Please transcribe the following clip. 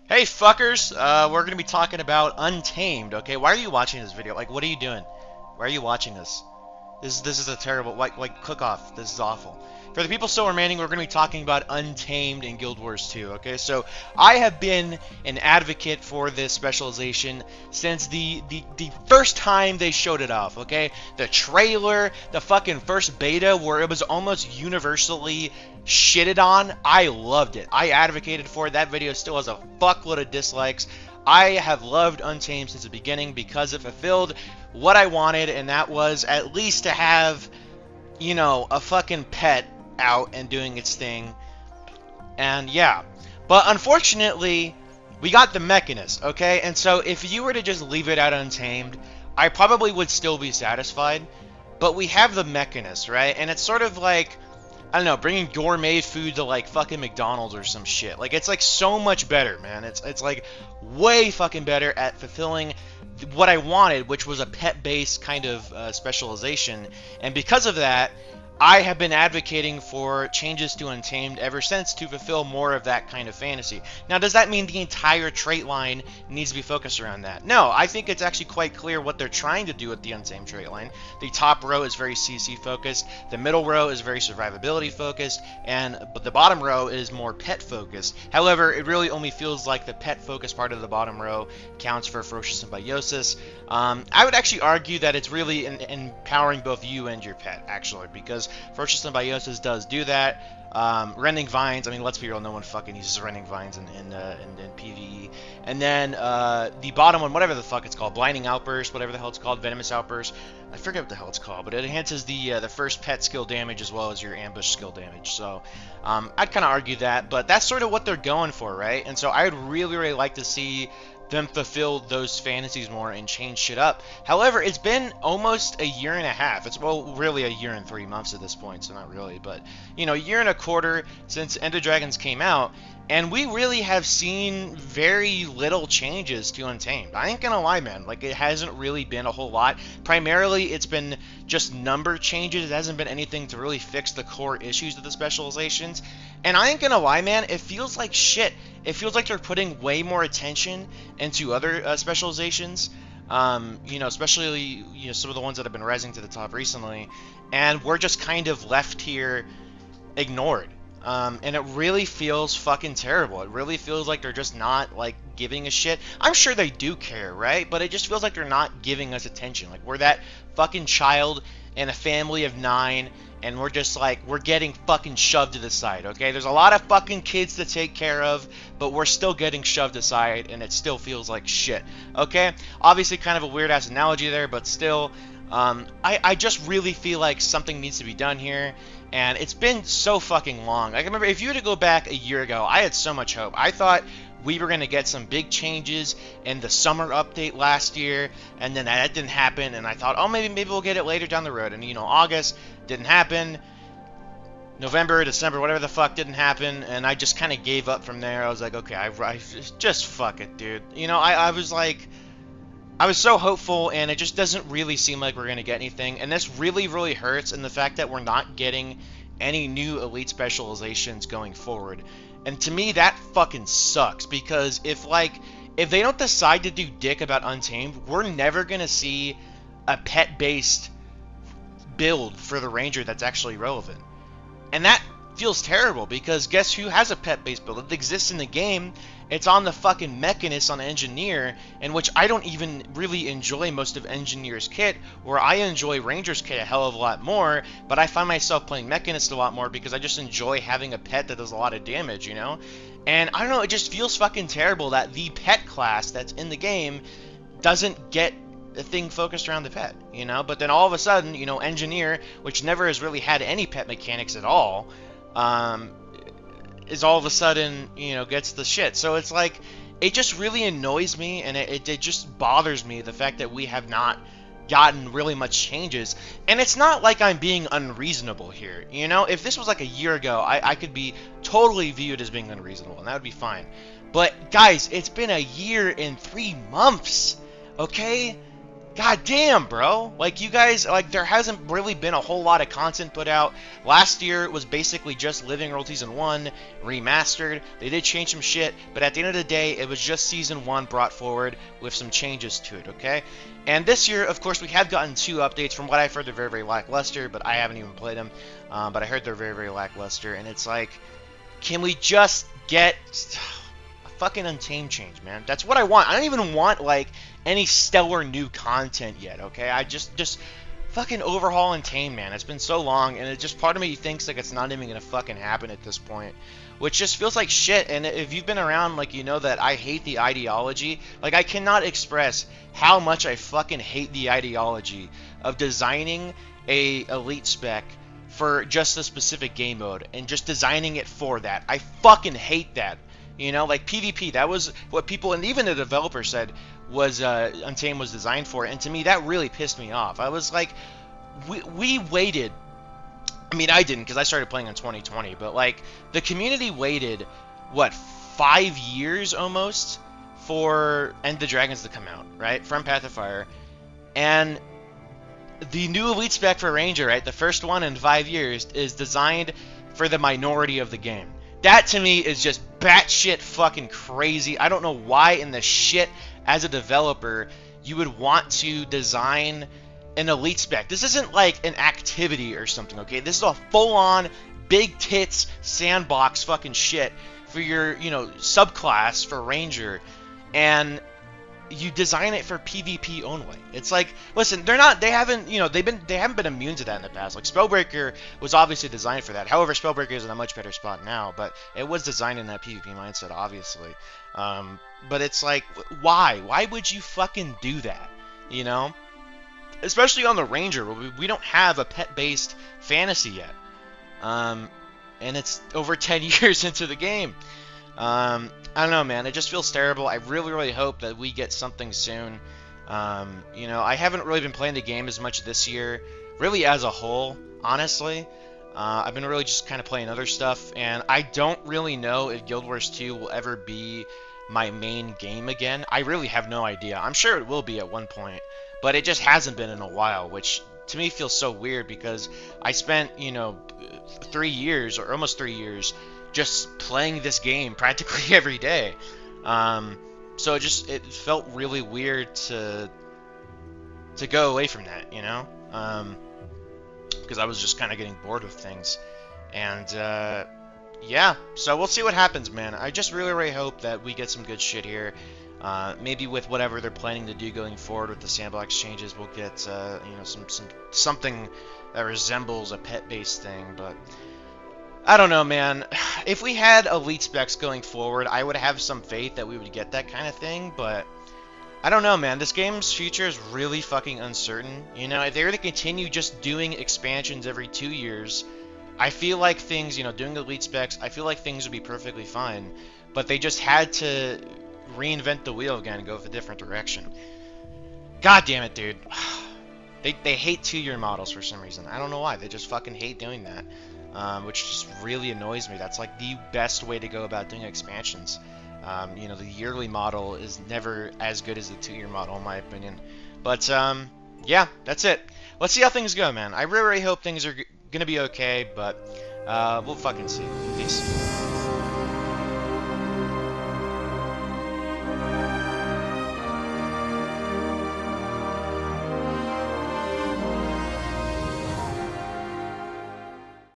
Hey fuckers, we're gonna be talking about Untamed, okay? Why are you watching this video? Like, what are you doing? Why are you watching this? This is a terrible, like cook off. This is awful. For the people still remaining, we're going to be talking about Untamed in Guild Wars 2, okay? So, I have been an advocate for this specialization since the first time they showed it off, okay? The trailer, the fucking first beta where it was almost universally shitted on, I loved it. I advocated for it. That video still has a fuckload of dislikes. I have loved Untamed since the beginning because it fulfilled what I wanted, and that was at least to have, you know, a fucking pet out and doing its thing. And yeah. But unfortunately, we got the Mechanist, okay? And so if you were to just leave it out Untamed, I probably would still be satisfied. But we have the Mechanist, right? And it's sort of like, I don't know, bringing gourmet food to like fucking McDonald's or some shit. Like, it's like so much better, man. It's like way fucking better at fulfilling what I wanted, which was a pet-based kind of specialization. And because of that, I have been advocating for changes to Untamed ever since to fulfill more of that kind of fantasy. Now, does that mean the entire trait line needs to be focused around that? No, I think it's actually quite clear what they're trying to do with the Untamed trait line. The top row is very CC focused, the middle row is very survivability focused, and the bottom row is more pet focused. However, it really only feels like the pet focused part of the bottom row counts for Ferocious Symbiosis. I would actually argue that it's really empowering both you and your pet, actually, because Ferocious Symbiosis does do that. Rending Vines, I mean, let's be real, no one fucking uses Rending Vines in PvE. And then the bottom one, whatever the fuck it's called, Blinding Outburst, whatever the hell it's called, Venomous Outburst, I forget what the hell it's called, but it enhances the first pet skill damage as well as your ambush skill damage. So I'd kind of argue that, but that's sort of what they're going for, right? And so I would really, really like to see them fulfill those fantasies more and change shit up. However, it's been almost a year and a half. It's, well, really a year and 3 months at this point, so not really, but, you know, a year and a quarter since End of Dragons came out, and we really have seen very little changes to Untamed. I ain't gonna lie, man. Like, it hasn't really been a whole lot. Primarily, it's been just number changes. It hasn't been anything to really fix the core issues of the specializations. And I ain't gonna lie, man, it feels like shit. It feels like they're putting way more attention into other specializations. You know, especially, you know, some of the ones that have been rising to the top recently. And we're just kind of left here ignored. And it really feels fucking terrible. It really feels like they're just not, like, giving a shit. I'm sure they do care, right? But it just feels like they're not giving us attention. Like, we're that fucking child in a family of 9, and we're just, like, we're getting fucking shoved to the side, okay? There's a lot of fucking kids to take care of, but we're still getting shoved aside, and it still feels like shit, okay? Obviously, kind of a weird-ass analogy there, but still, I just really feel like something needs to be done here. And it's been so fucking long. I remember, if you were to go back a year ago, I had so much hope. I thought we were going to get some big changes in the summer update last year, and then that didn't happen, and I thought, oh, maybe we'll get it later down the road. And, you know, August didn't happen. November, December, whatever the fuck didn't happen, and I just kind of gave up from there. I was like, okay, I just fuck it, dude. You know, I was like, I was so hopeful, and it just doesn't really seem like we're going to get anything. And this really, really hurts in the fact that we're not getting any new elite specializations going forward. And to me, that fucking sucks, because if they don't decide to do dick about Untamed, we're never going to see a pet-based build for the Ranger that's actually relevant. And that feels terrible, because guess who has a pet-based build? It exists in the game. It's on the fucking Mechanist on Engineer, in which I don't even really enjoy most of Engineer's kit, where I enjoy Ranger's kit a hell of a lot more, but I find myself playing Mechanist a lot more because I just enjoy having a pet that does a lot of damage, you know? And I don't know, it just feels fucking terrible that the pet class that's in the game doesn't get a thing focused around the pet, you know? But then all of a sudden, you know, Engineer, which never has really had any pet mechanics at all, is all of a sudden, you know, gets the shit. So it's like, it just really annoys me, and it just bothers me, the fact that we have not gotten really much changes. And it's not like I'm being unreasonable here, you know? If this was like a year ago, I could be totally viewed as being unreasonable, and that would be fine. But guys, it's been a year and 3 months, okay? God damn, bro. Like, you guys, like, there hasn't really been a whole lot of content put out. Last year, it was basically just Living World Season 1, remastered. They did change some shit, but at the end of the day, it was just Season 1 brought forward with some changes to it, okay? And this year, of course, we have gotten 2 updates. From what I've heard, they're very, very lackluster, but I haven't even played them. But I heard they're very, very lackluster, and it's like, can we just get a fucking Untamed change, man? That's what I want. I don't even want, like, any stellar new content yet, okay? I just fucking overhaul Untamed, man. It's been so long, and it just, part of me thinks like it's not even gonna fucking happen at this point, which just feels like shit. And if you've been around, like, you know that I hate the ideology. Like, I cannot express how much I fucking hate the ideology of designing a elite spec for just a specific game mode and just designing it for that. I fucking hate that. You know, like PvP, that was what people, and even the developer said, was Untamed was designed for. And to me, that really pissed me off. I was like, we waited. I mean, I didn't, because I started playing in 2020. But, like, the community waited, what, 5 years almost for End the Dragons to come out, right? From Path of Fire. And the new elite spec for Ranger, right, the first one in 5 years, is designed for the minority of the game. That, to me, is just batshit fucking crazy. I don't know why in the shit, as a developer, you would want to design an elite spec. This isn't like an activity or something, okay? This is a full-on, big tits, sandbox fucking shit for your, you know, subclass for Ranger. And you design it for PvP only. It's like, listen, they haven't been immune to that in the past. Like, Spellbreaker was obviously designed for that. However, Spellbreaker is in a much better spot now, but it was designed in that PvP mindset, obviously. But it's like, why? Why would you fucking do that? You know? Especially on the Ranger, where we don't have a pet-based fantasy yet. And it's over 10 years into the game. I don't know, man. It just feels terrible. I really, really hope that we get something soon. You know, I haven't really been playing the game as much this year, really as a whole, honestly. I've been really just kind of playing other stuff, and I don't really know if Guild Wars 2 will ever be my main game again. I really have no idea. I'm sure it will be at one point, but it just hasn't been in a while, which to me feels so weird, because I spent, you know, 3 years, or almost 3 years, just playing this game practically every day. So it felt really weird to go away from that, you know? Because I was just kind of getting bored with things. And, yeah, so we'll see what happens, man. I just really, really hope that we get some good shit here. Maybe with whatever they're planning to do going forward with the sandbox changes, we'll get, you know, something that resembles a pet-based thing, but I don't know, man. If we had elite specs going forward, I would have some faith that we would get that kind of thing, but I don't know, man. This game's future is really fucking uncertain. You know, if they were to continue just doing expansions every 2 years, I feel like things, you know, doing elite specs, I feel like things would be perfectly fine, but they just had to reinvent the wheel again and go with a different direction. God damn it, dude. They hate 2-year models for some reason. I don't know why. They just fucking hate doing that. Which just really annoys me. That's like the best way to go about doing expansions. You know, the yearly model is never as good as the 2-year model, in my opinion. But, yeah, that's it. Let's see how things go, man. I really, really hope things are gonna be okay, but we'll fucking see. Peace.